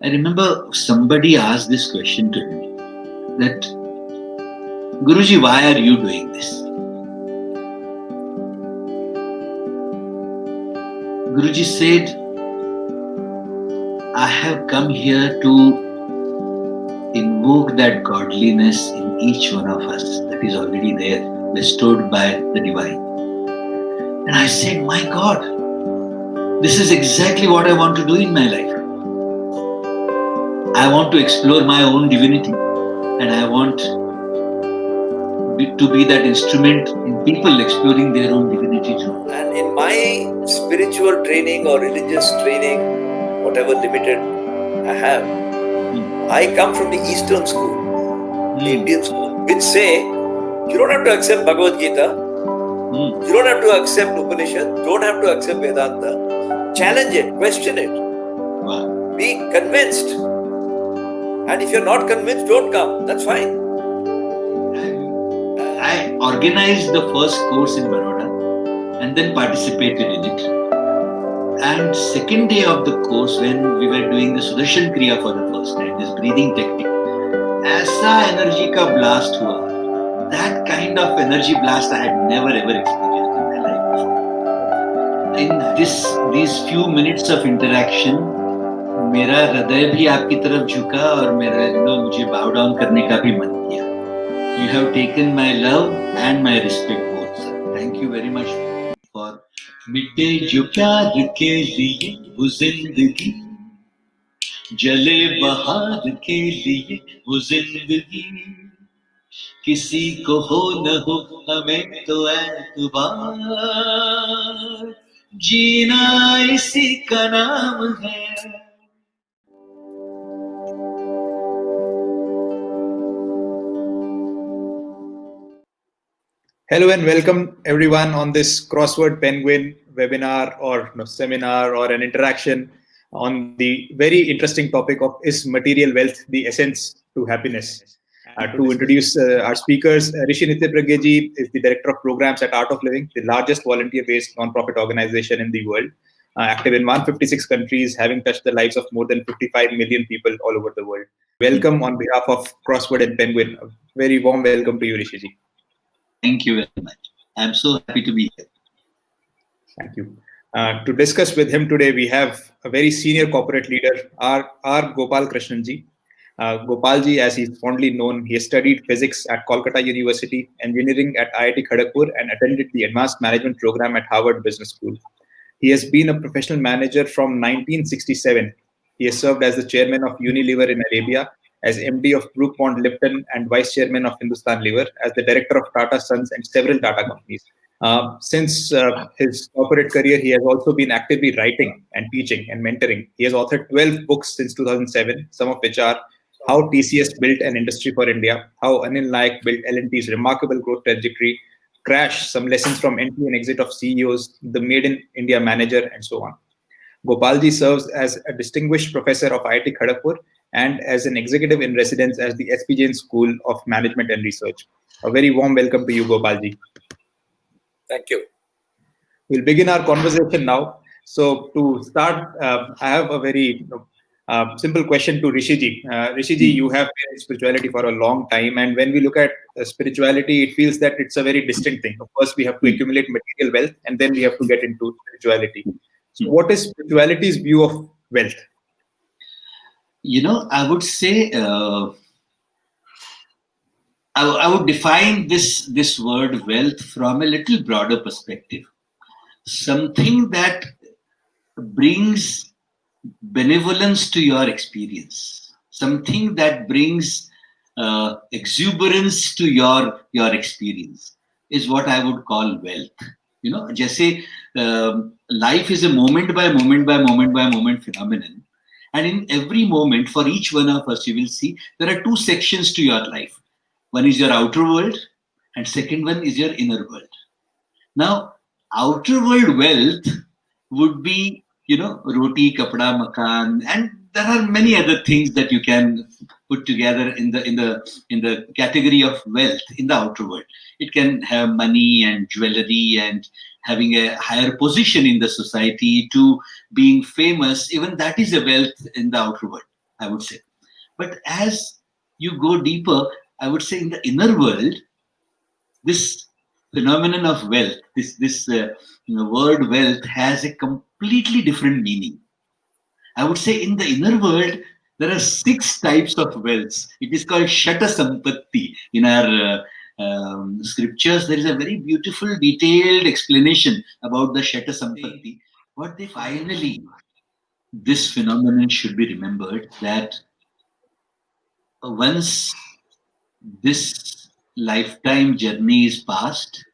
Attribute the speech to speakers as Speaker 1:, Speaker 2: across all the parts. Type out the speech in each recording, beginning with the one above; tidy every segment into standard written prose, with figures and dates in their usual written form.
Speaker 1: I remember somebody asked this question to him that, Guruji, why are you doing this? Guruji said, I have come here to invoke that godliness in each one of us that is already there, bestowed by the divine. And I said, my God, this is exactly what I want to do in my life. I want to explore my own divinity, and I want to be that instrument in people exploring their own divinity too.
Speaker 2: And in my spiritual training or religious training, whatever limited I have, I come from the Eastern school, the Indian school, which say you don't have to accept Bhagavad Gita, you don't have to accept Upanishad, don't have to accept Vedanta. Challenge it, question it, be convinced. And if you're not convinced, don't come. That's fine.
Speaker 1: I organized the first course in Baroda and then participated in it. And second day of the course, when we were doing the Sudarshan Kriya for the first time, this breathing technique, ऐसा energy का blast हुआ. That kind of energy blast I had never ever experienced in my life before. In these few minutes of interaction, मेरा हृदय भी आपकी तरफ झुका और मुझे bow down करने का भी मन किया. You have taken my love and my respect both, sir. Thank you very much for मिटे जो प्यार के लिए वो जिंदगी, जले बहार के लिए वो जिंदगी, किसी को हो न हो हमें तो एतबार, जीना इसी का नाम है.
Speaker 3: Hello and welcome everyone on this Crossword Penguin webinar or seminar or an interaction on the very interesting topic of is material wealth the essence to happiness. To introduce our speakers, Rishi Nityapragya is the Director of Programs at Art of Living, the largest volunteer-based non-profit organization in the world, active in 156 countries, having touched the lives of more than 55 million people all over the world. Welcome on behalf of Crossword and Penguin. A very warm welcome to you, Rishi.
Speaker 1: Thank you very much. I'm so happy to be here.
Speaker 3: Thank you. To discuss with him today, we have a very senior corporate leader, R. Gopal Krishnanji. Gopalji, as he's fondly known, he has studied physics at Kolkata University, engineering at IIT Kharagpur, and attended the advanced management program at Harvard Business School. He has been a professional manager from 1967. He has served as the chairman of Unilever in Arabia, as MD of Brooke Bond Lipton and Vice Chairman of Hindustan Lever, as the Director of Tata Sons and several Tata companies. Since his corporate career, he has also been actively writing and teaching and mentoring. He has authored 12 books since 2007, some of which are How TCS Built an Industry for India, How Anil Nayak Built L&T's Remarkable Growth Trajectory, Crash, Some Lessons from Entry and Exit of CEOs, The Made in India Manager, and so on. Gopalji serves as a distinguished professor of IIT Kharagpur and as an executive in residence at the SP Jain School of Management and Research. A very warm welcome to you, Gopalji.
Speaker 2: Thank you.
Speaker 3: We'll begin our conversation now. So to start, I have a very simple question to Rishiji. Rishiji, you have been in spirituality for a long time, and when we look at spirituality, it feels that it's a very distinct thing. First, we have to accumulate material wealth, and then we have to get into spirituality. So what is spirituality's view of wealth?
Speaker 1: I would say I would define this word wealth from a little broader perspective. Something that brings benevolence to your experience. Something that brings exuberance to your experience is what I would call wealth. Jaise life is a moment by moment phenomenon. And in every moment, for each one of us, you will see there are two sections to your life. One is your outer world, and second one is your inner world. Now, outer world wealth would be, roti, kapda, makan, and there are many other things that you can put together in the category of wealth in the outer world. It can have money and jewelry and having a higher position in the society to being famous, even that is a wealth in the outer world, I would say. But as you go deeper, I would say in the inner world, this phenomenon of wealth, this word wealth has a completely different meaning. I would say in the inner world, there are 6 types of wealths. It is called Shata Sampatti. In our scriptures, there is a very beautiful, detailed explanation about the Shata Sampatti. What they finally, this phenomenon should be remembered that once this lifetime journey is past,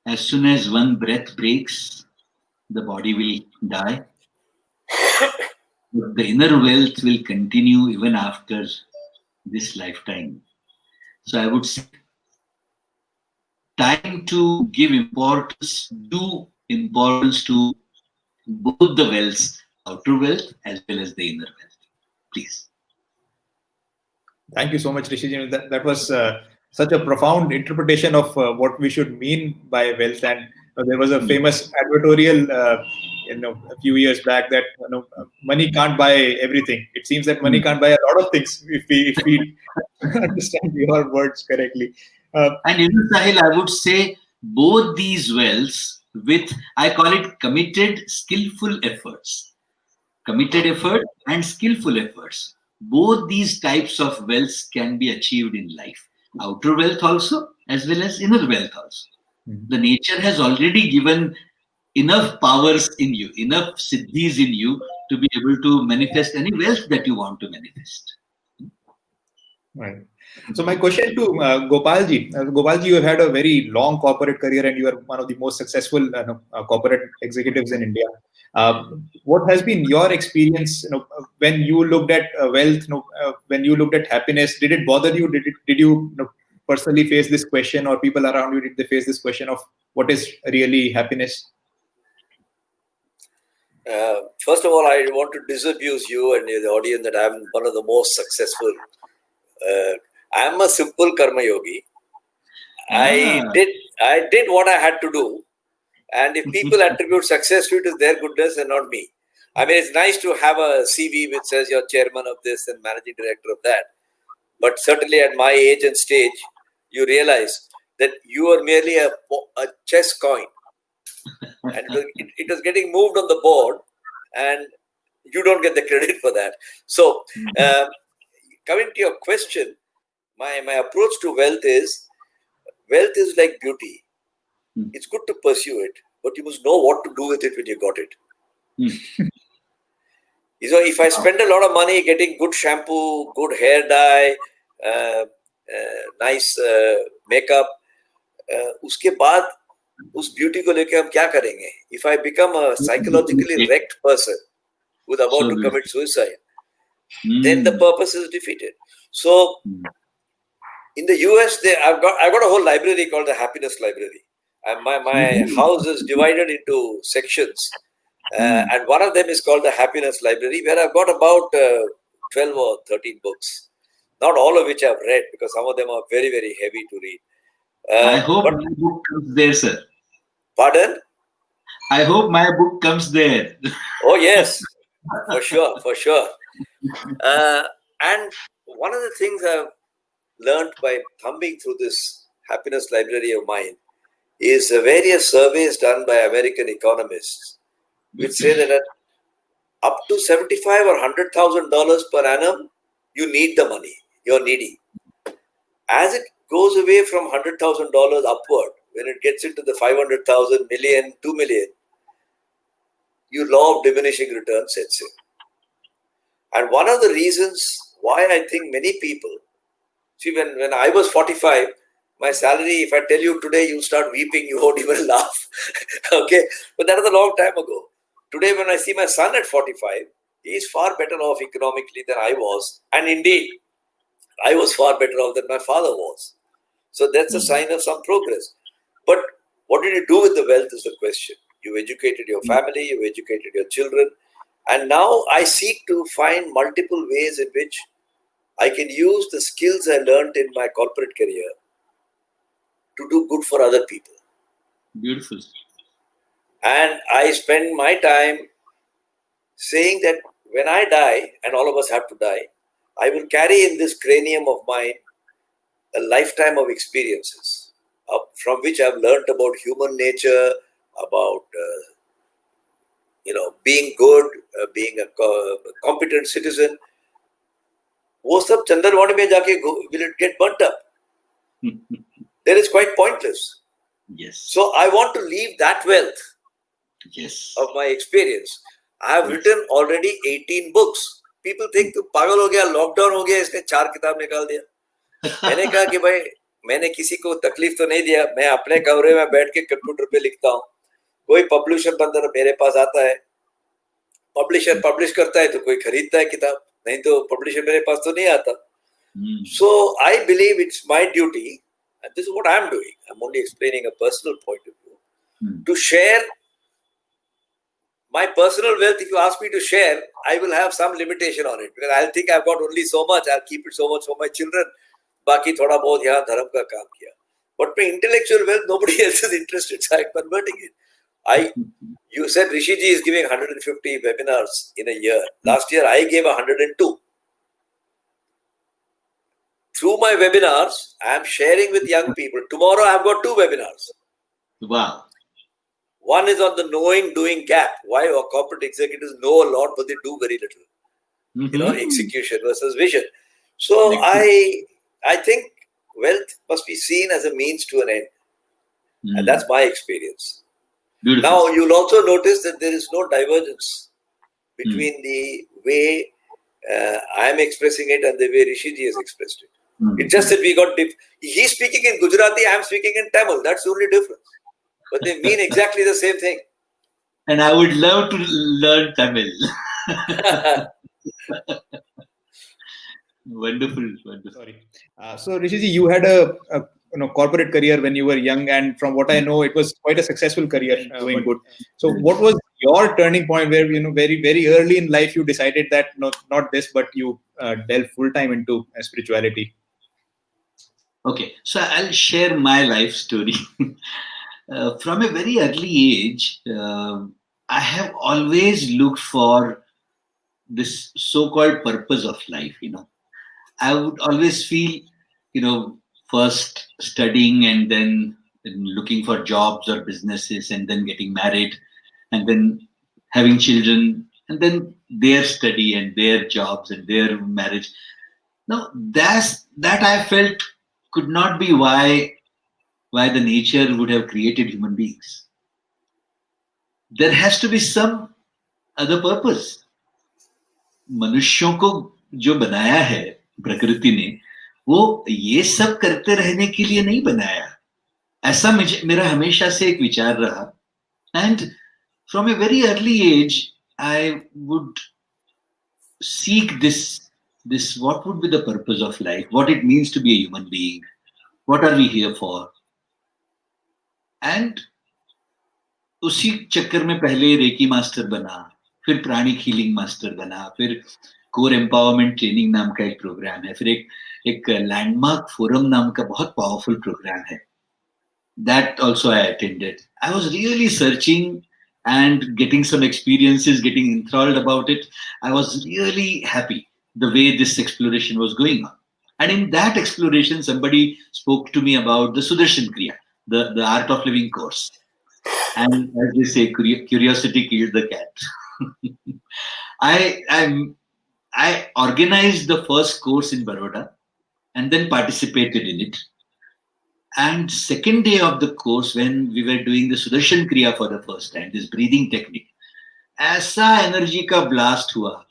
Speaker 1: as soon as one breath breaks, the body will die. But the inner wealth will continue even after this lifetime. So I would say, time to give importance, due importance to both the wealths, outer wealth as well as the inner wealth. Please.
Speaker 3: Thank you so much, Rishi. That was such a profound interpretation of what we should mean by wealth. And there was a famous advertorial, a few years back that money can't buy everything. It seems that money can't buy a lot of things if we understand your words correctly.
Speaker 1: And Sahil, I would say both these wealths with, I call it committed, skillful efforts. Committed effort and skillful efforts. Both these types of wealths can be achieved in life. Outer wealth also, as well as inner wealth also. The nature has already given enough powers in you, enough siddhis in you to be able to manifest any wealth that you want to manifest.
Speaker 3: Right. So my question to Gopalji. Gopalji, you have had a very long corporate career and you are one of the most successful corporate executives in India. What has been your experience when you looked at wealth, when you looked at happiness? Did it bother you? Did you personally face this question, or people around you, did they face this question of what is really happiness?
Speaker 2: First of all, I want to disabuse you and the audience that I'm one of the most successful. I'm a simple karma yogi. I did what I had to do, and if people attribute success to it, is their goodness and not me. I mean, it's nice to have a CV which says you're chairman of this and managing director of that, but certainly at my age and stage, you realize that you are merely a chess coin, and it was getting moved on the board, and you don't get the credit for that. So, coming to your question, my approach to wealth is like beauty. It's good to pursue it, but you must know what to do with it when you got it. If I spend a lot of money getting good shampoo, good hair dye, nice makeup, उसके बाद उस beauty को लेके हम क्या करेंगे? If I become a psychologically wrecked person who's about to commit suicide, then the purpose is defeated. So, in the US, I've got a whole library called the Happiness Library. And my house is divided into sections. And one of them is called the Happiness Library, where I've got about 12 or 13 books. Not all of which I've read, because some of them are very, very heavy to read.
Speaker 1: I hope my book comes there, sir.
Speaker 2: Pardon?
Speaker 1: I hope my book comes there.
Speaker 2: Oh, yes. For sure. And one of the things I've learned by thumbing through this Happiness Library of mine is various surveys done by American economists, which say that at up to $75,000 or $100,000 per annum, you need the money. You're needy. As it goes away from $100,000 upward, when it gets into the 500,000, million, 2 million, your law of diminishing returns sets in. And one of the reasons why I think many people, see, when I was 45, my salary, if I tell you today, you'll start weeping, you won't even laugh. Okay? But that was a long time ago. Today, when I see my son at 45, he's far better off economically than I was. And indeed, I was far better off than my father was. So that's a sign of some progress. But what did you do with the wealth is the question. You educated your family, you educated your children. And now I seek to find multiple ways in which I can use the skills I learned in my corporate career to do good for other people.
Speaker 1: Beautiful.
Speaker 2: And I spend my time saying that when I die, and all of us have to die, I will carry in this cranium of mine a lifetime of experiences from which I've learned about human nature, about being good, being a competent citizen. वो सब चंद्रवाणी में जाके will it get burnt up? That is quite pointless.
Speaker 1: Yes.
Speaker 2: So I want to leave that wealth
Speaker 1: Yes.
Speaker 2: of my experience. I have written already 18 books. People think तू पागल हो गया, lockdown हो गया, इसने 4 किताब निकाल दिया. मैंने कहा कि भाई मैंने किसी को तकलीफ तो नहीं दिया, मैं अपने कमरे में बैठ के कंप्यूटर पे लिखता हूँ. कोई पब्लिशर बंदा मेरे पास आता है, पब्लिशर पब्लिश करता है तो कोई खरीदता है किताब, नहीं तो पब्लिशर मेरे पास तो नहीं आता. So I believe it's my duty, and this is what I'm doing. I'm only explaining a personal point of view, to share my personal wealth. If you ask me to share, I will have some limitation on it because I'll think I've got only so much. I'll keep it so much for my children. बाकी थोड़ा बहुत यहाँ धर्म का काम किया. But my intellectual wealth, nobody else is interested, so I'm converting it. You said Rishi Ji is giving 150 webinars in a year. Last year I gave 102. Through my webinars, I am sharing with young people. Tomorrow I've got 2 webinars.
Speaker 1: Wow.
Speaker 2: One is on the knowing doing gap. Why our corporate executives know a lot but they do very little. Execution versus vision. So I think wealth must be seen as a means to an end. And that's my experience.
Speaker 1: Beautiful.
Speaker 2: Now you'll also notice that there is no divergence between the way I am expressing it and the way Rishi Ji has expressed it. It's just that we got he's speaking in Gujarati, I am speaking in Tamil. That's the only difference. But they mean exactly the same thing.
Speaker 1: And I would love to learn Tamil. Wonderful.
Speaker 3: Sorry. So Rishi ji, you had a corporate career when you were young, and from what I know, it was quite a successful career, doing good. So, what was your turning point where very very early in life you decided that not this, but you delved full time into spirituality?
Speaker 1: Okay, so I'll share my life story. From a very early age, I have always looked for this so-called purpose of life. I would always feel, first studying and then looking for jobs or businesses and then getting married and then having children and then their study and their jobs and their marriage. Now, that I felt could not be why the nature would have created human beings. There has to be some other purpose. मनुष्यों को जो बनाया है प्रकृति ने, वो ये सब करते रहने के लिए नहीं बनाया. ऐसा मेरा हमेशा से एक विचार रहा. And from a very early age, I would seek this what would be the purpose of life, what it means to be a human being, what are we here for. And उसी चक्कर में पहले reiki master बना, फिर pranic healing master बना, फिर core empowerment training नाम का एक प्रोग्राम है, फिर एक लैंडमार्क फोरम नाम का बहुत पावरफुल प्रोग्राम है. That also I attended. I was really searching and getting some experiences, getting enthralled about it. I was really happy the way this exploration was going on. And in that exploration, somebody spoke to me about the Sudarshan Kriya, the Art of Living course. And as they say, curiosity killed the cat. I organized the first course in Baroda and then participated in it. And second day of the course, when we were doing the Sudarshan Kriya for the first time, this breathing technique, ऐसा energy का blast हुआ.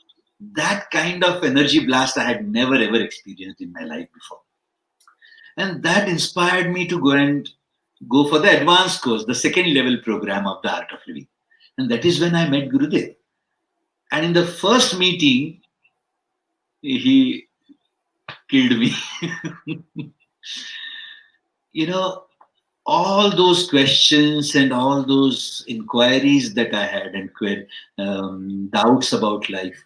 Speaker 1: That kind of energy blast I had never ever experienced in my life before. And that inspired me to go for the advanced course, the second level program of the Art of Living. And that is when I met Gurudev. And in the first meeting, he killed me. All those questions and all those inquiries that I had and doubts about life,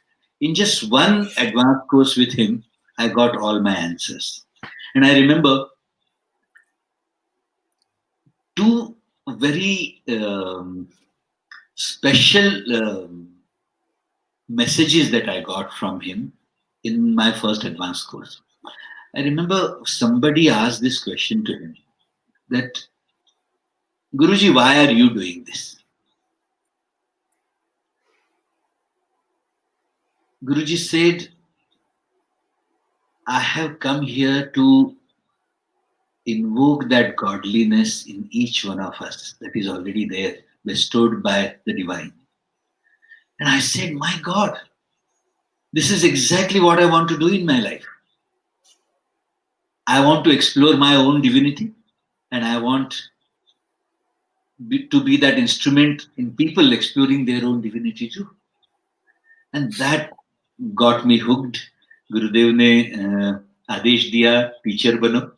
Speaker 1: in just one advanced course with him, I got all my answers. And I remember 2 very special messages that I got from him in my first advanced course. I remember somebody asked this question to him that, Guruji, why are you doing this? Guruji said, I have come here to invoke that godliness in each one of us that is already there, bestowed by the divine. And I said, my God, this is exactly what I want to do in my life. I want to explore my own divinity, and I want to be that instrument in people exploring their own divinity too. And that got me hooked. Gurudev ne आदेश दिया, teacher bano.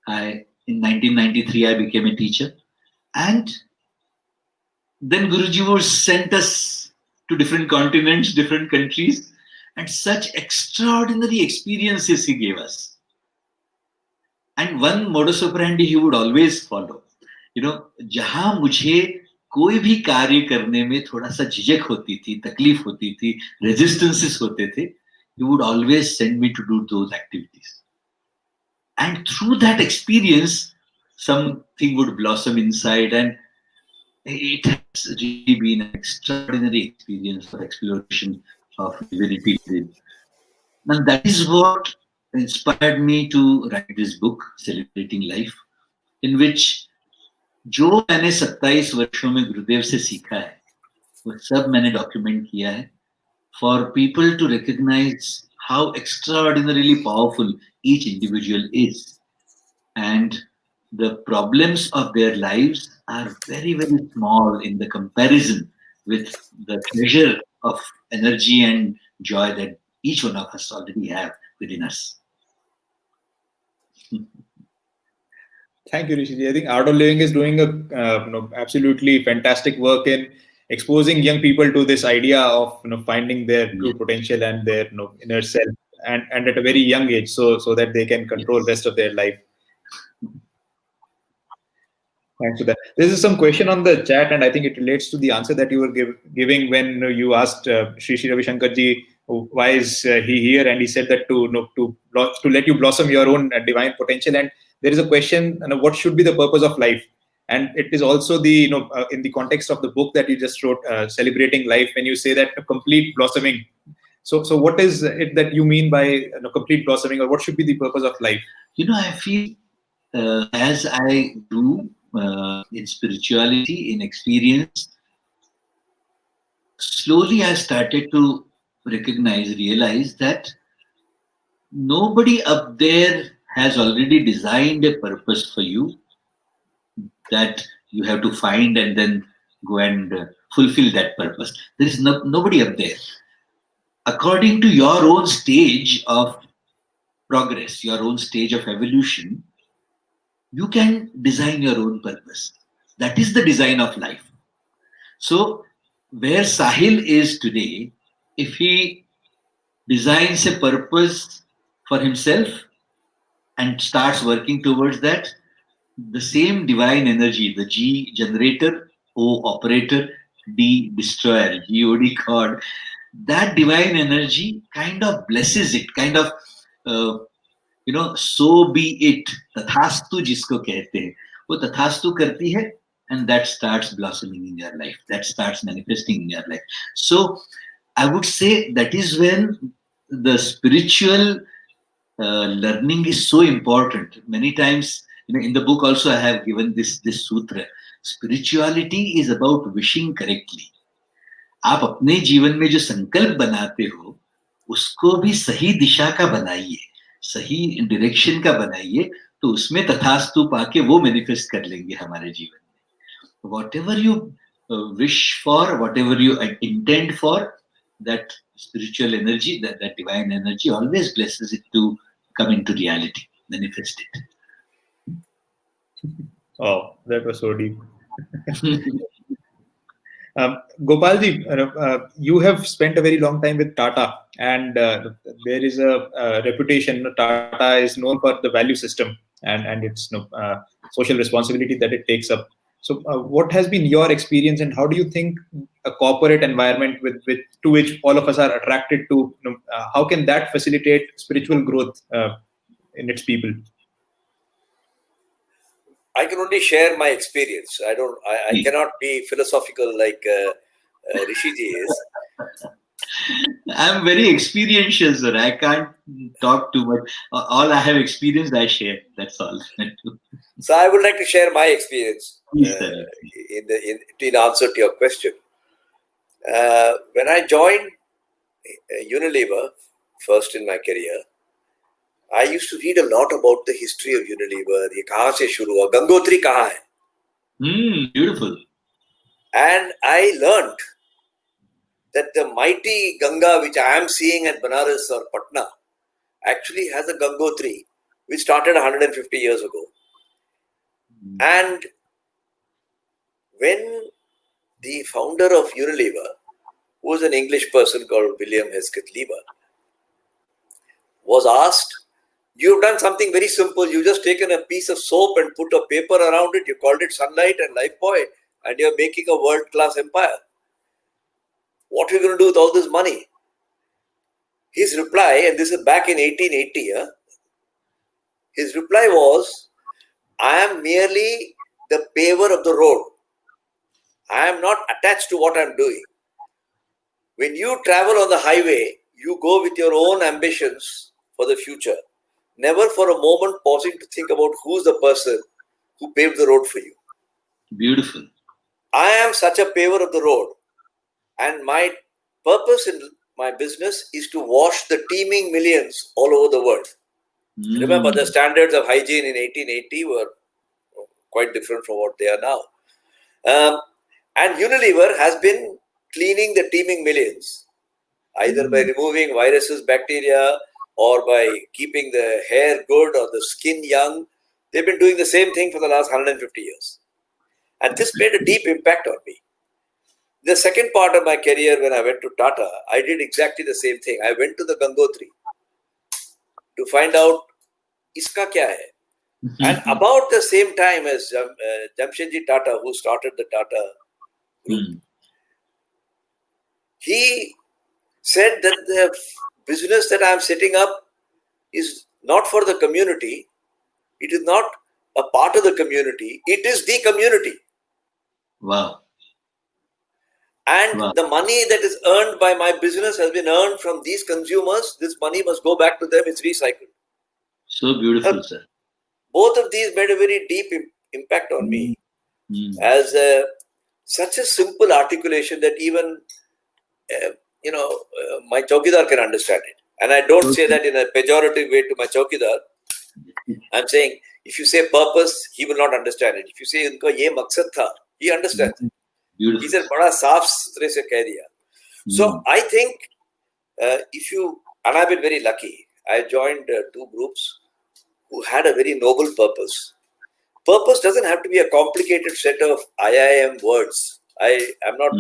Speaker 1: In 1993, I became a teacher. And then Guruji was sent us to different continents, different countries, and such extraordinary experiences he gave us. And one modus operandi he would always follow. जहां मुझे कोई भी कार्य करने में थोड़ा सा झिझक होती थी, तकलीफ होती थी, रेजिस्टेंसेस होते थे, he would always send me to do those activities. And through that experience, something would blossom inside, and it has really been an extraordinary experience for exploration of divinity. And that is what inspired me to write this book, Celebrating Life, in which जो मैंने 27 वर्षों में गुरुदेव से सीखा है वो सब मैंने डॉक्यूमेंट किया है for people to recognize how extraordinarily powerful each individual is, and the problems of their lives are very, very small in the comparison with the treasure of energy and joy that each one of us already have within us.
Speaker 3: Thank you, Rishi. I think Art of Living is doing a absolutely fantastic work in exposing young people to this idea of finding their true potential and their inner self, and at a very young age, so that they can control the rest of their life. Thanks for that. This is some question on the chat, and I think it relates to the answer that you were giving when you asked Sri Sri Ravi Shankar ji why is he here, and he said that to let you blossom your own divine potential. And there is a question, what should be the purpose of life? And it is also the in the context of the book that you just wrote, Celebrating Life, when you say that complete blossoming. So what is it that you mean by complete blossoming, or what should be the purpose of life?
Speaker 1: I feel as I do in spirituality, in experience, slowly I started to realize that nobody up there has already designed a purpose for you that you have to find and then go and fulfill that purpose. There is nobody up there. According to your own stage of progress, your own stage of evolution, you can design your own purpose. That is the design of life. So where Sahil is today, if he designs a purpose for himself and starts working towards that, the same divine energy, the G generator, O operator, D destroyer, God God, that divine energy kind of blesses it, kind of so be it, tathastu jisko kehte hain, wo tathastu karti hai, and that starts blossoming in your life, that starts manifesting in your life. So I would say that is when the spiritual learning is so important. Many times, in the book also I have given this sutra. Spirituality is about wishing correctly. आप अपने जीवन में जो संकल्प बनाते हो उसको भी सही दिशा का बनाइए, सही डायरेक्शन का बनाइए, तो उसमें तथास्तु पाके वो मैनिफेस्ट कर लेंगे हमारे जीवन में. Whatever you wish for, whatever you intend for, that spiritual energy, that divine energy always blesses it to come into reality, manifest it.
Speaker 3: Oh, that was so deep. Gopalji, you have spent a very long time with Tata, and there is a reputation. Tata is known for the value system and its social responsibility that it takes up. So, what has been your experience, and how do you think a corporate environment to which all of us are attracted to, how can that facilitate spiritual growth in its people?
Speaker 2: I can only share my experience. I cannot be philosophical like Rishiji is.
Speaker 1: I'm very experiential, sir. I can't talk too much. All I have experienced, I share. That's all.
Speaker 2: So I would like to share my experience
Speaker 1: Please tell me.
Speaker 2: in answer to your question. When I joined Unilever, first in my career, I used to read a lot about the history of Unilever. ये कहाँ से शुरू हुआ? गंगोत्री कहाँ है?
Speaker 1: Beautiful.
Speaker 2: And I learned that the mighty Ganga, which I am seeing at Banaras or Patna, actually has a Gangotri, which started 150 years ago. And when the founder of Unilever, who was an English person called William Hesketh Lever, was asked, you've done something very simple. You've just taken a piece of soap and put a paper around it. You called it Sunlight and Lifebuoy, and you're making a world-class empire. What are you going to do with all this money? His reply, and this is back in 1880, his reply was, I am merely the paver of the road. I am not attached to what I'm doing. When you travel on the highway, you go with your own ambitions for the future, never for a moment pausing to think about who's the person who paved the road for you.
Speaker 1: Beautiful.
Speaker 2: I am such a paver of the road, and my purpose in my business is to wash the teeming millions all over the world. Remember, the standards of hygiene in 1880 were quite different from what they are now. And Unilever has been cleaning the teeming millions, either by removing viruses, bacteria, or by keeping the hair good or the skin young. They've been doing the same thing for the last 150 years. And this made a deep impact on me. The second part of my career, when I went to Tata, I did exactly the same thing. I went to the Gangotri to find out, iska kya hai? And about the same time as Jamshedji Tata, who started the Tata Group, he said that the business that I am setting up is not for the community. It is not a part of the community. It is the community.
Speaker 1: Wow.
Speaker 2: And the money that is earned by my business has been earned from these consumers. This money must go back to them. It's recycled.
Speaker 1: So beautiful, sir.
Speaker 2: Both of these made a very deep impact on me as such a simple articulation that even my chowkidar can understand it. And I don't say that in a pejorative way to my chowkidar. I'm saying, if you say purpose, he will not understand it. If you say, unka ye maqsad tha, he understands it.
Speaker 1: Beautiful.
Speaker 2: He said, bada saaf suthre se keh diya. So I think and I've been very lucky. I joined two groups who had a very noble purpose. Purpose doesn't have to be a complicated set of IIM words. I am not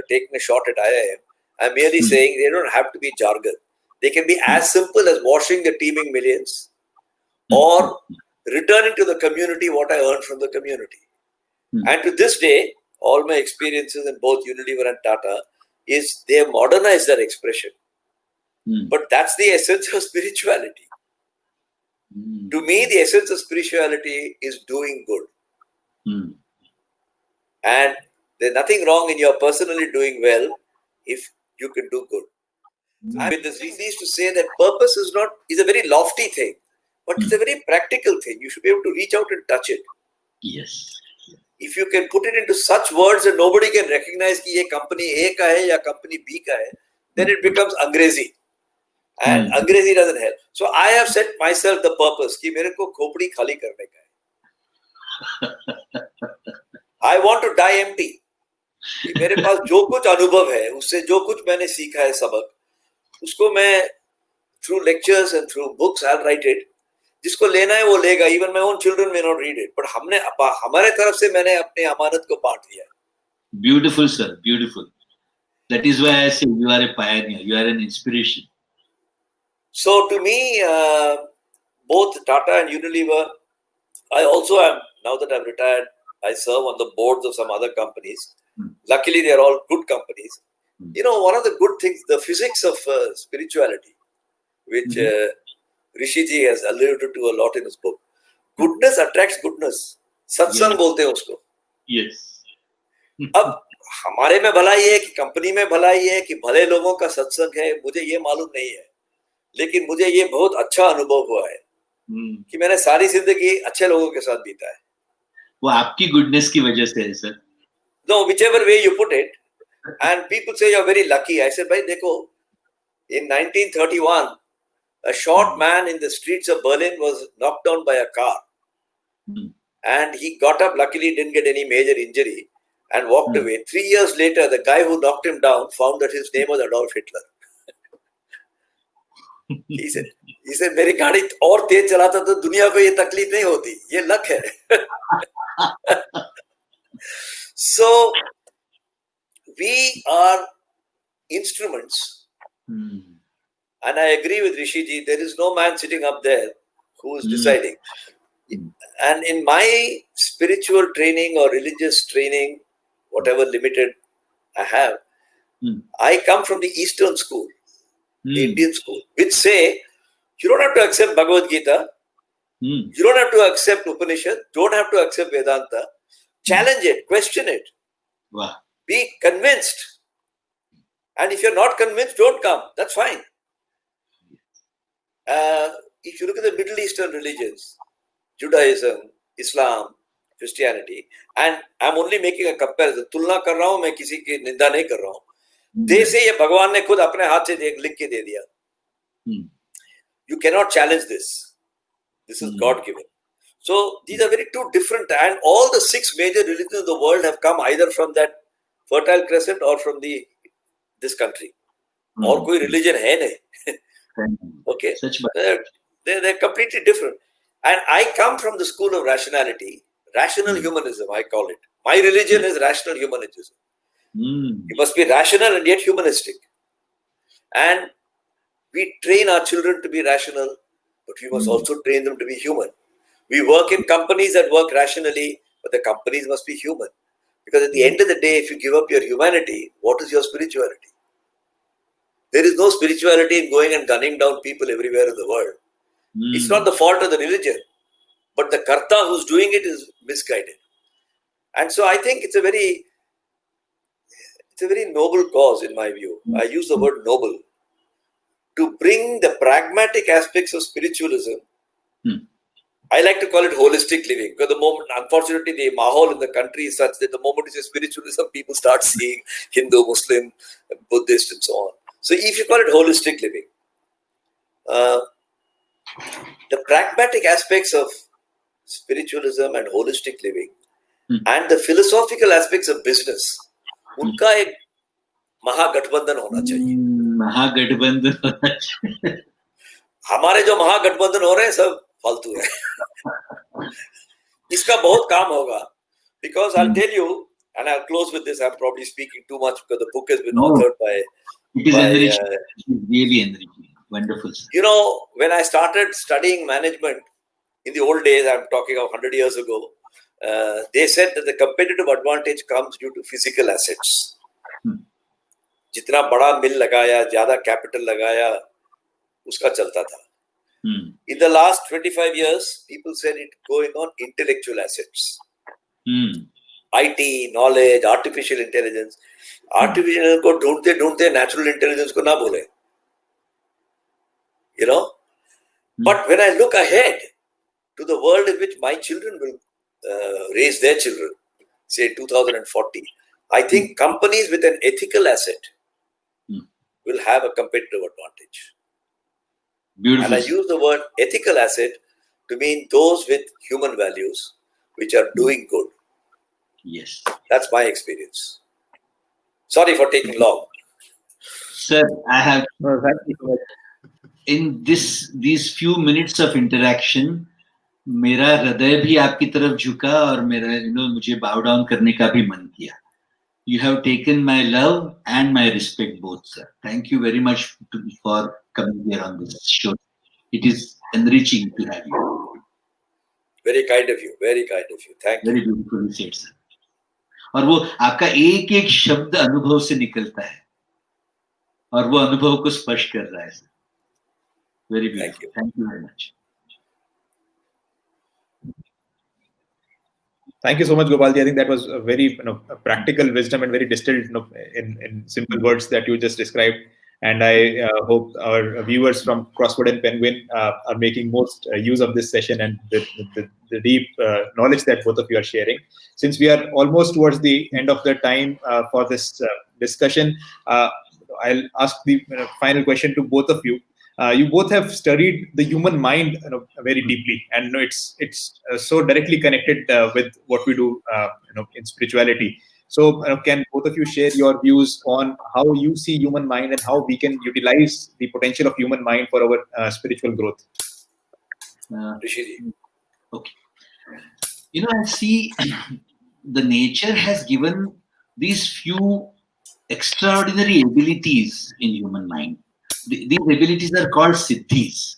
Speaker 2: taking a shot at IIM. I'm merely saying they don't have to be jargon. They can be as simple as washing the teeming millions or returning to the community what I earned from the community. And to this day, all my experiences in both Unilever and Tata is they have modernized that expression. But that's the essence of spirituality. To me, the essence of spirituality is doing good. And there's nothing wrong in your personally doing well if you can do good. I mean, this is to say that purpose is a very lofty thing, but it's a very practical thing. You should be able to reach out and touch it.
Speaker 1: Yes.
Speaker 2: If you can put it into such words that nobody can recognize कि ये company A का है या company B का है, then it becomes अंग्रेजी. And अंग्रेजी doesn't help. So I have set myself the purpose कि मेरे को खोपड़ी खाली करने का है. I want to die empty. कि मेरे पास जो कुछ अनुभव है, उससे जो कुछ मैंने सीखा है सबक, उसको मैं through lectures and through books I'll write it. जिसको लेना है वो लेगा. Even my own children may not read it. But हमारे तरफ से मैंने अपने अमानत को बांट दिया.
Speaker 1: Beautiful, sir. Beautiful. That is why I say you are a pioneer. You are an inspiration.
Speaker 2: So to me, both Tata and Unilever, I also am, now that I'm retired, I serve on the boards of some other companies. Luckily, they are all good companies. You know, one of the good things, the physics of spirituality, which Rishiji has alluded to a lot in his book. Goodness attracts goodness. सत्संग बोलते हैं उसको.
Speaker 1: Yes.
Speaker 2: अब हमारे में भलाई है कि कंपनी में भलाई है कि भले लोगों का सत्संग है, मुझे ये मालूम नहीं है, लेकिन मुझे ये बहुत अच्छा अनुभव हुआ है कि मैंने सारी जिंदगी अच्छे लोगों के साथ बीता है.
Speaker 1: वो आपकी गुडनेस की वजह से है sir.
Speaker 2: No, whichever way you put it, and people say you're very lucky. I said, भाई देखो, in 1931, a short man in the streets of Berlin was knocked down by a car, and he got up. Luckily, didn't get any major injury, and walked away. 3 years later, the guy who knocked him down found that his name was Adolf Hitler. He said, मेरी गाड़ी और तेज चलाता तो दुनिया को ये तकलीफ नहीं होती. ये लक है. So we are instruments, and I agree with Rishiji. There is no man sitting up there who is deciding. And in my spiritual training or religious training, whatever limited I have, I come from the Eastern school, the Indian school, which say you don't have to accept Bhagavad Gita, you don't have to accept Upanishad, don't have to accept Vedanta. Challenge it, question it.
Speaker 1: Wow.
Speaker 2: Be convinced. And if you're not convinced, don't come. That's fine. If you look at the Middle Eastern religions, Judaism, Islam, Christianity, and I'm only making a comparison. तुलना कर रहा हूं, मैं किसी की निंदा नहीं कर रहा हूं. They say ये भगवान ने खुद अपने हाथ से लिख के दे दिया. You cannot challenge this. This is God given. So these are very two different, and all the 6 major religions of the world have come either from that Fertile Crescent or from this country. और कोई religion है नहीं. Okay, they're completely different. And I come from the school of rationality, rational humanism, I call it. My religion is rational humanism. You must be rational and yet humanistic. And we train our children to be rational, but we must also train them to be human. We work in companies that work rationally, but the companies must be human. Because at the end of the day, if you give up your humanity, what is your spirituality? There is no spirituality in going and gunning down people everywhere in the world. It's not the fault of the religion, but the karta who's doing it is misguided. And so I think it's a very noble cause in my view. I use the word noble to bring the pragmatic aspects of spiritualism. I like to call it holistic living, because the moment, unfortunately, the mahal in the country is such that the moment you say spiritualism, people start seeing Hindu, Muslim, Buddhist, and so on. So if you call it holistic living, the pragmatic aspects of spiritualism and holistic living and the philosophical aspects of business, उनका एक महागठबंधन होना चाहिए.
Speaker 1: महागठबंधन होना चाहिए.
Speaker 2: हमारे जो महागठबंधन हो रहे हैं सब फालतू है. इसका बहुत काम होगा. Because I'll tell you, and I'll close with this, I'm probably speaking too much because the book has been authored by...
Speaker 1: It is enriching. Really enriching. Wonderful.
Speaker 2: You know, when I started studying management in the old days, I'm talking of 100 years ago, they said that the competitive advantage comes due to physical assets. जितना बड़ा मिल लगाया, ज़्यादा capital लगाया, उसका चलता था. In the last 25 years, people said it going on intellectual assets. IT, knowledge, artificial intelligence. Artificial को ढूंढते natural intelligence को ना बोले. You know? But when I look ahead to the world in which my children will raise their children, say 2040, I think companies with an ethical asset will have a competitive advantage. Beautiful. And I use the word ethical asset to mean those with human values which are doing good.
Speaker 1: Yes.
Speaker 2: That's my experience. Sorry for taking long.
Speaker 1: Sir, I have... In these few minutes of interaction, मेरा हृदय भी आपकी तरफ झुका और मेरा मुझे bow down करने का भी मन किया. You have taken my love and my respect both, sir. Thank you very much for coming here on this show. It is enriching to have you.
Speaker 2: Very kind of you. Very kind of you. Thank you.
Speaker 1: Very beautifully said, sir. और वो आपका एक एक शब्द अनुभव से निकलता है और वो अनुभव को स्पर्श कर रहा है sir. Very beautiful. Thank you very much.
Speaker 3: Thank you so much, Gopalji. I think that was a very practical wisdom and very distilled in simple words that you just described. And I hope our viewers from Crossword and Penguin are making most use of this session and the deep knowledge that both of you are sharing. Since we are almost towards the end of the time for this discussion, I'll ask the final question to both of you. You both have studied the human mind very deeply, and it's so directly connected with what we do in spirituality. So can both of you share your views on how you see human mind and how we can utilize the potential of human mind for our spiritual growth?
Speaker 1: Okay. I see the nature has given these few extraordinary abilities in human mind. These abilities are called siddhis.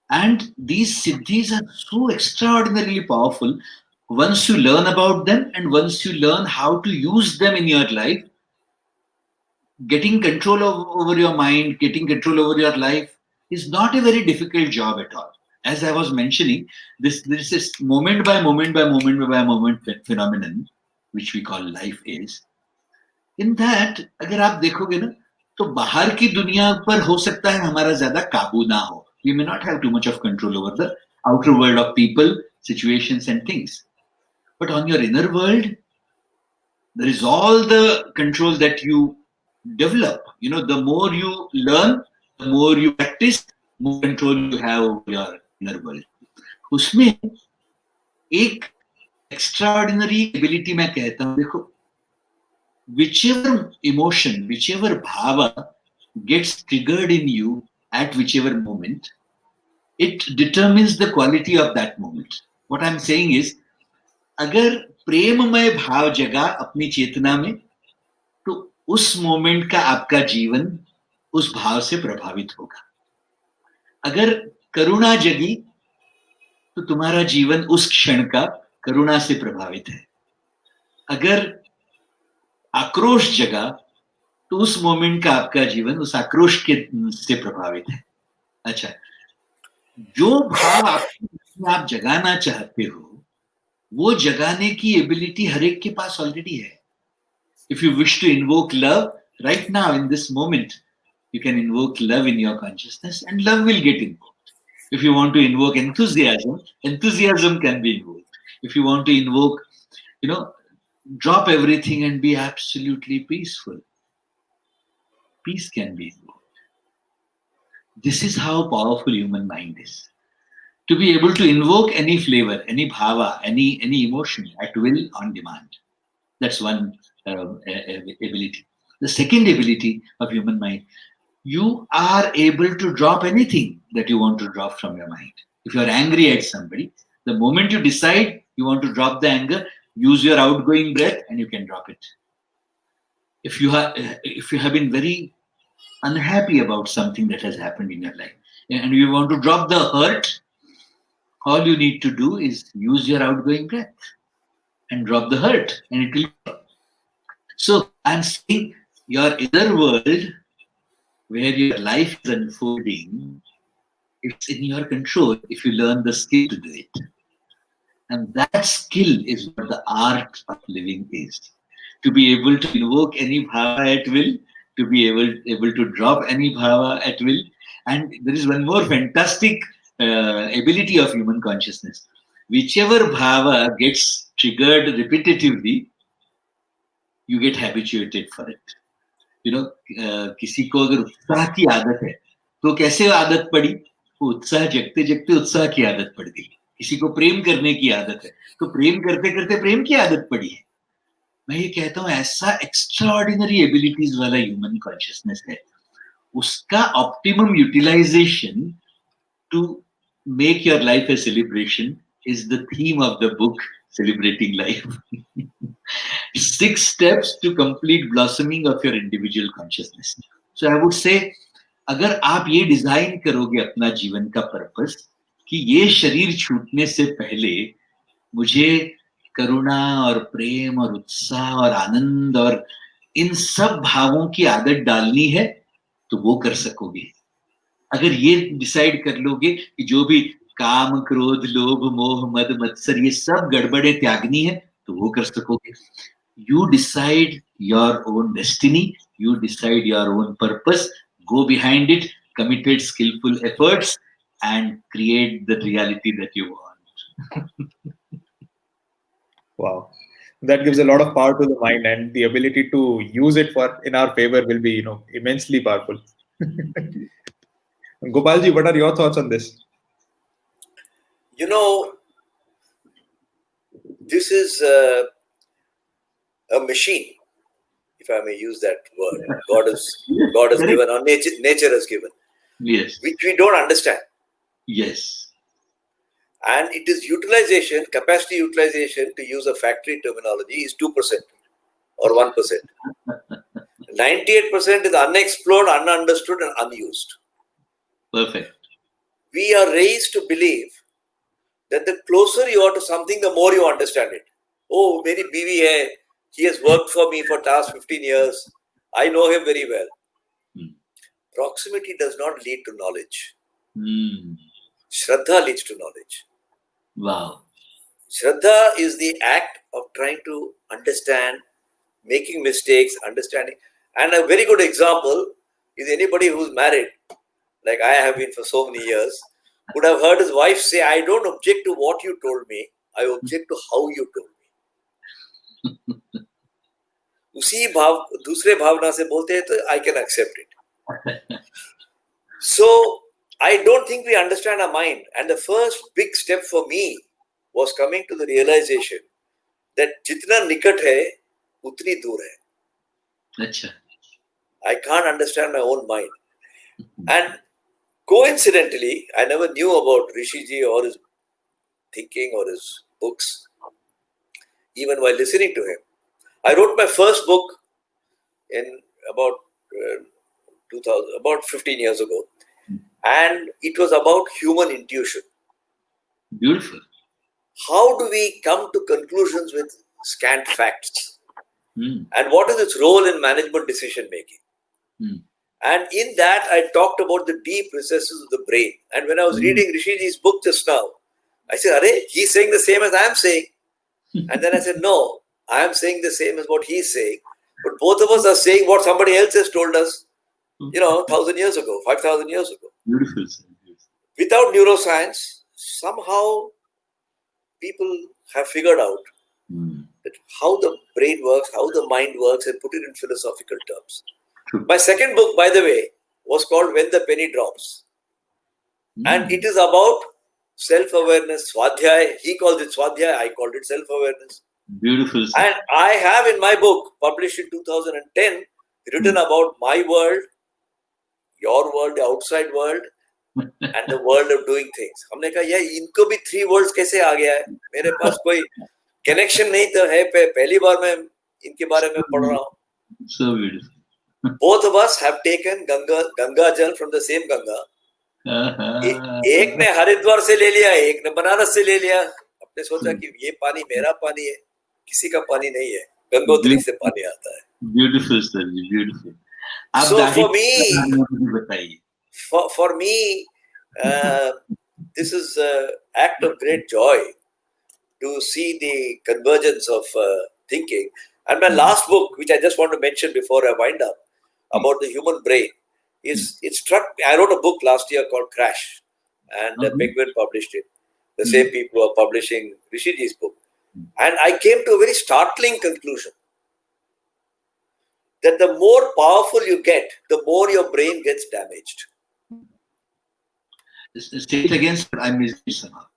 Speaker 1: And these siddhis are so extraordinarily powerful. Once you learn about them and once you learn how to use them in your life, getting control over your mind, getting control over your life is not a very difficult job at all. As I was mentioning, this is moment by moment by moment by moment phenomenon, which we call life is. In that, अगर आप देखोगे ना, तो बाहर की दुनिया पर हो सकता है हमारा ज्यादा काबू ना हो. We may not have too much of control over the outer world of people, situations and things. But on your inner world, there is all the control that you develop. The more you learn, the more you practice, more control you have over your inner world. उसमें एक extraordinary ability मैं कहता हूँ, देखो, whichever emotion, whichever bhava gets triggered in you at whichever moment, it determines the quality of that moment. What I'm saying is, अगर प्रेममय भाव जगा अपनी चेतना में, तो उस मोमेंट का आपका जीवन उस भाव से प्रभावित होगा. अगर करुणा जगी, तो तुम्हारा जीवन उस क्षण का करुणा से प्रभावित है. अगर आक्रोश जगा, तो उस मोमेंट का आपका जीवन उस आक्रोश से प्रभावित है. अच्छा, जो भाव आप जगाना चाहते हो, वो जगाने की एबिलिटी हर एक के पास ऑलरेडी है. If you wish to invoke love right now in this moment, you can invoke love in your consciousness and love will get invoked. If you want to invoke enthusiasm, enthusiasm can be invoked. If you want to invoke, drop everything and be absolutely peaceful, peace can be invoked. This is how powerful human mind is. To be able to invoke any flavor, any bhava, any emotion at will on demand. That's one ability. The second ability of human mind, you are able to drop anything that you want to drop from your mind. If you are angry at somebody, the moment you decide you want to drop the anger, use your outgoing breath and you can drop it. If you have been very unhappy about something that has happened in your life and you want to drop the hurt, all you need to do is use your outgoing breath and drop the hurt, and it will. So I'm saying your inner world, where your life is unfolding, it's in your control if you learn the skill to do it. And that skill is what the art of living is. To be able to invoke any bhava at will, to be able to drop any bhava at will. And there is one more fantastic ability of human consciousness. Whichever bhava gets triggered repetitively, you get habituated for it. किसी को अगर उत्साह की आदत है, तो कैसे आदत पड़ी? वो उत्साह जगते जगते उत्साह की आदत पड़ गई. किसी को प्रेम करने की आदत है, तो प्रेम करते करते प्रेम की आदत पड़ी है. मैं ये कहता हूँ, ऐसा एक्स्ट्राऑर्डिनरी एबिलिटीज वाला ह्यूमन कॉन्शियसनेस है. उसका optimum utilisation to make your life a celebration is the theme of the book, Celebrating Life. 6 steps to complete blossoming of your individual consciousness. So I would say, अगर आप ये design करोगे अपना जीवन का purpose, कि ये शरीर छूटने से पहले मुझे करुणा और प्रेम और उत्साह और आनंद और इन सब भावों की आदत डालनी है, तो वो कर सकोगे। अगर ये डिसाइड कर लोगे कि जो भी काम, क्रोध, लोभ, मोह, मद, मत्सर ये सब गड़बड़े त्यागनी है, तो वो कर सकोगे। You decide your own destiny, you decide your own purpose, go behind it, committed skillful efforts, and create the reality that you want.
Speaker 3: Wow. That gives a lot of power to the mind, and the ability to use it for in our favor will be, immensely powerful. Gopalji, what are your thoughts on this?
Speaker 2: This is a machine, if I may use that word. God has given, or nature has given.
Speaker 1: Yes.
Speaker 2: Which we don't understand.
Speaker 1: Yes.
Speaker 2: And it is utilization, capacity utilization, to use a factory terminology, is 2% or 1%. 98% is unexplored, ununderstood, and unused.
Speaker 1: Perfect.
Speaker 2: We are raised to believe that the closer you are to something, the more you understand it. Oh, meri biwi hai. He has worked for me for past 15 years. I know him very well. Proximity does not lead to knowledge. Shraddha leads to knowledge.
Speaker 1: Wow.
Speaker 2: Shraddha is the act of trying to understand, making mistakes, understanding. And a very good example is anybody who's married, like I have been for so many years, would have heard his wife say, I don't object to what you told me, I object to how you told me. उसी भाव दूसरे भावना से बोलते हैं तो I can accept it. So I don't think we understand our mind. And the first big step for me was coming to the realization that जितना निकट है उतनी दूर है.
Speaker 1: अच्छा.
Speaker 2: I can't understand my own mind. And coincidentally, I never knew about Rishiji or his thinking or his books, even while listening to him. I wrote my first book in about 15 years ago, and it was about human intuition.
Speaker 1: Beautiful.
Speaker 2: How do we come to conclusions with scant facts? And what is its role in management decision making? And in that, I talked about the deep recesses of the brain. And when I was reading Rishiji's book just now, I said, Arey, he's saying the same as I am saying. And then I said, no, I am saying the same as what he's saying. But both of us are saying what somebody else has told us, 1,000 years ago, 5,000 years ago.
Speaker 1: Beautiful.
Speaker 2: Without neuroscience, somehow people have figured out that how the brain works, how the mind works, and put it in philosophical terms. My second book, by the way, was called When the Penny Drops. And it is about self-awareness, Swadhyay. He calls it Swadhyay, I called it self-awareness.
Speaker 1: Beautiful.
Speaker 2: And I have in my book, published in 2010, written about my world, your world, the outside world, and the world of doing things. हमने कहा यार इनको भी 3 worlds कैसे आ गया है? मेरे पास कोई connection नहीं तो है, पहली बार मैं इनके बारे में पढ़ रहा हूँ.
Speaker 1: So beautiful.
Speaker 2: Both of us have taken Ganga Jal from the same Ganga. एक ने हरिद्वार से ले लिया, एक ने बनारस से ले लिया. अपने सोचा कि ये पानी मेरा पानी है, किसी का पानी नहीं है. गंगोत्री से पानी आता है.
Speaker 1: Beautiful, sir. Beautiful.
Speaker 2: So for me, this is an act of great joy to see the convergence of thinking. And my last book, which I just want to mention before I wind up, about the human brain, it struck me. I wrote a book last year called Crash, and Penguin published it. The same people who are publishing Rishiji's book. And I came to a very startling conclusion that the more powerful you get, the more your brain gets damaged.
Speaker 1: Say it again, sir. I missed it somehow.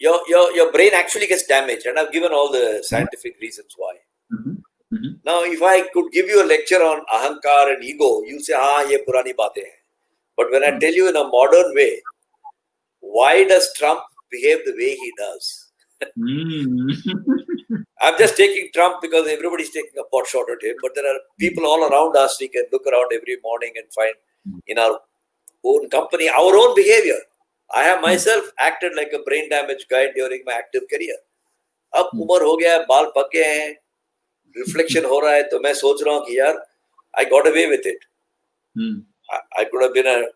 Speaker 2: Your brain actually gets damaged, and I've given all the scientific reasons why. Now, if I could give you a lecture on ahankar and ego, you'll say, ye purani baatein hai. But when I tell you in a modern way, why does Trump behave the way he does? I'm just taking Trump because everybody's taking a pot shot at him, but there are people all around us. We can look around every morning and find in our own company, our own behavior. I have myself acted like a brain damaged guy during my active career. अब उम्र हो गया है, बाल पक गए हैं, reflection हो रहा है, तो मैं सोच रहा हूँ कि यार, I got away with it. I could have been an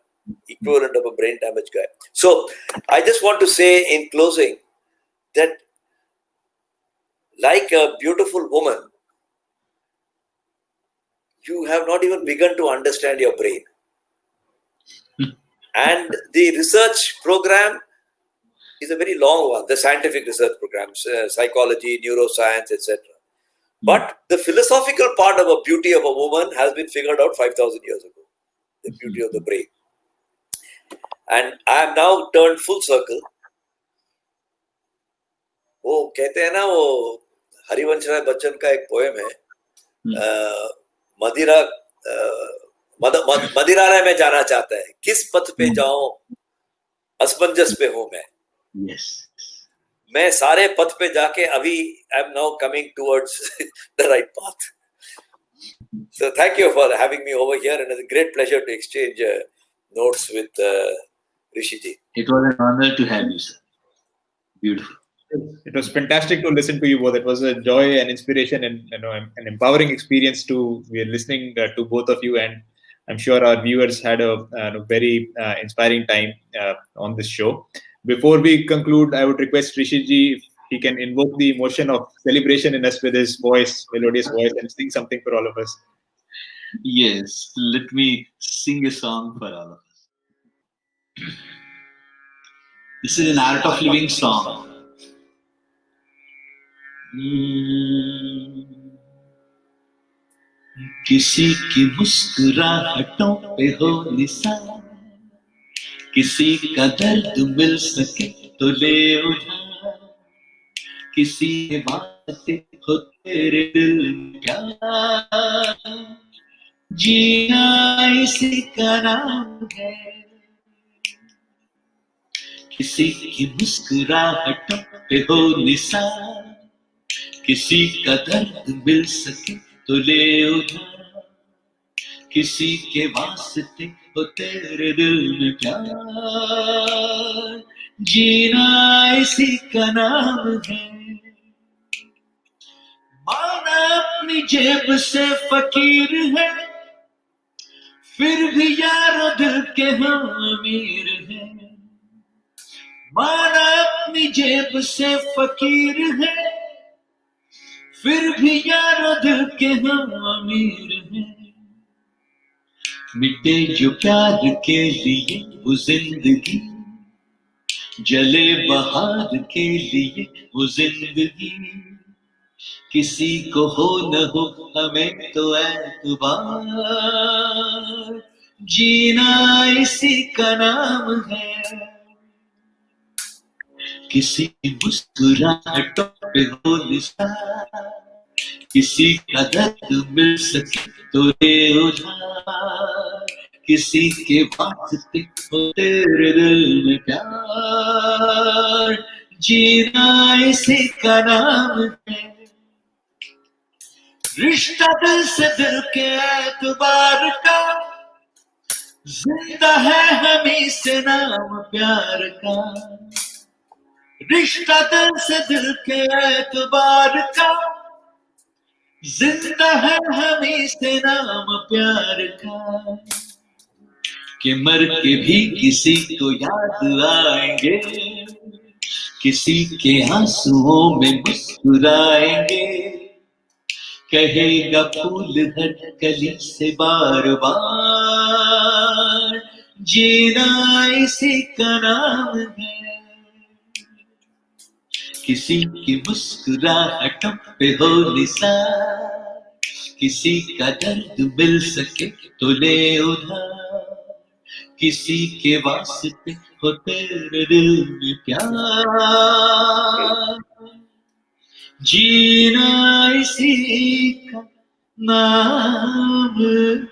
Speaker 2: equivalent of a brain damaged guy. So I just want to say in closing that, like a beautiful woman, you have not even begun to understand your brain. And the research program is a very long one, the scientific research programs, psychology, neuroscience, etc. But the philosophical part of a beauty of a woman has been figured out 5,000 years ago, the beauty of the brain. And I am now turned full circle. वो कहते हैं ना, वो हरिवंश राय बच्चन का एक poem है, मदिरालय में जाना चाहता है, किस पथ पे जाऊं, असमंजस पे हूं मैं.
Speaker 1: Yes.
Speaker 2: मैं सारे पथ पे जाके अभी I am now coming towards the right path. So thank you for having me over here, and it's a great pleasure to exchange notes with Rishi ji.
Speaker 1: It was an honor to have you, sir. Beautiful.
Speaker 3: It was fantastic to listen to you both. It was a joy and inspiration, and an empowering experience to we are listening to both of you, and I'm sure our viewers had a very inspiring time on this show. Before we conclude, I would request Rishi ji if he can invoke the emotion of celebration in us with his voice, melodious voice, and sing something for all of us.
Speaker 1: Yes, let me sing a song for all of us. This is an Art of Living song. किसी की मुस्कुराहटों पे हो निशान, किसी का दर्द मिल सके तो ले उधार, किसी के बातें हो तेरे दिल में प्यार, जीना इसी का नाम है. किसी की मुस्कुराहटों पे हो निशान, किसी का दर्द मिल सके तो ले उधार, किसी के वास्ते हो तेरे दिल में प्यार, जीना इसी का नाम है. माना अपनी जेब से फकीर है, फिर भी यारो दिल के हम अमीर हैं. माना अपनी जेब से फकीर है, फिर भी यारो दिल के हम अमीर हैं. मिटे जो प्यार के लिए वो जिंदगी, जले बहार के लिए वो जिंदगी, किसी को हो न हो हमें तो एतबार, जीना इसी का नाम है. किसी मुस्कुराहटों पे हो निशान, किसी का दर्द मिल सके तो ले उधार, किसी के वास्ते हो तेरे दिल में प्यार, जीना इसी का नाम है. रिश्ता दिल से दिल के एतबार का, जिंदा है हमी से नाम प्यार का. रिश्ता दिल से दिल के एतबार का, जिंदा है हमी से नाम प्यार का. कि मर के भी किसी को याद आएंगे, किसी के आंसुओं में मुस्कुराएंगे, कहेगा फूल हर कली से बार बार, जीना इसी का नाम है. किसी की मुस्कुराहटों पे हो निशान, किसी का दर्द मिल सके तो ले उधार, किसी के वास्ते हो तेरे दिल में प्यार, जीना इसी का नाम है.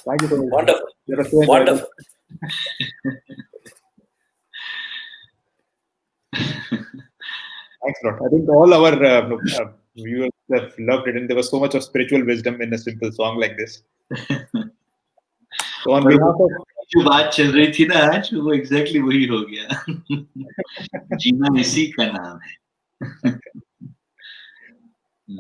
Speaker 3: Thank you so much.
Speaker 2: Wonderful.
Speaker 3: You are so enjoyable.
Speaker 2: Wonderful.
Speaker 3: Thanks a lot. I think all our viewers have loved it, and there was so much of spiritual wisdom in a simple song like this. So on behalf of
Speaker 1: जो बात चल रही थी ना आज वो exactly वही हो गया. जीना इसी का नाम है.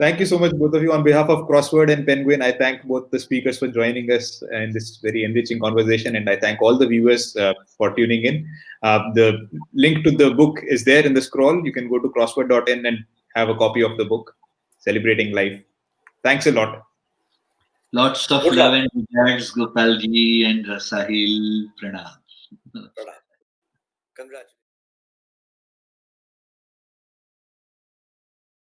Speaker 3: Thank you so much, both of you. On behalf of Crossword and Penguin, I thank both the speakers for joining us in this very enriching conversation, and I thank all the viewers for tuning in. The link to the book is there in the scroll. You can go to crossword.in and have a copy of the book, Celebrating Life. Thanks a lot.
Speaker 1: Lots of
Speaker 2: Good
Speaker 1: love
Speaker 2: luck.
Speaker 1: and regards, Gopalji and Sahil. Pranam.
Speaker 2: Congratulations.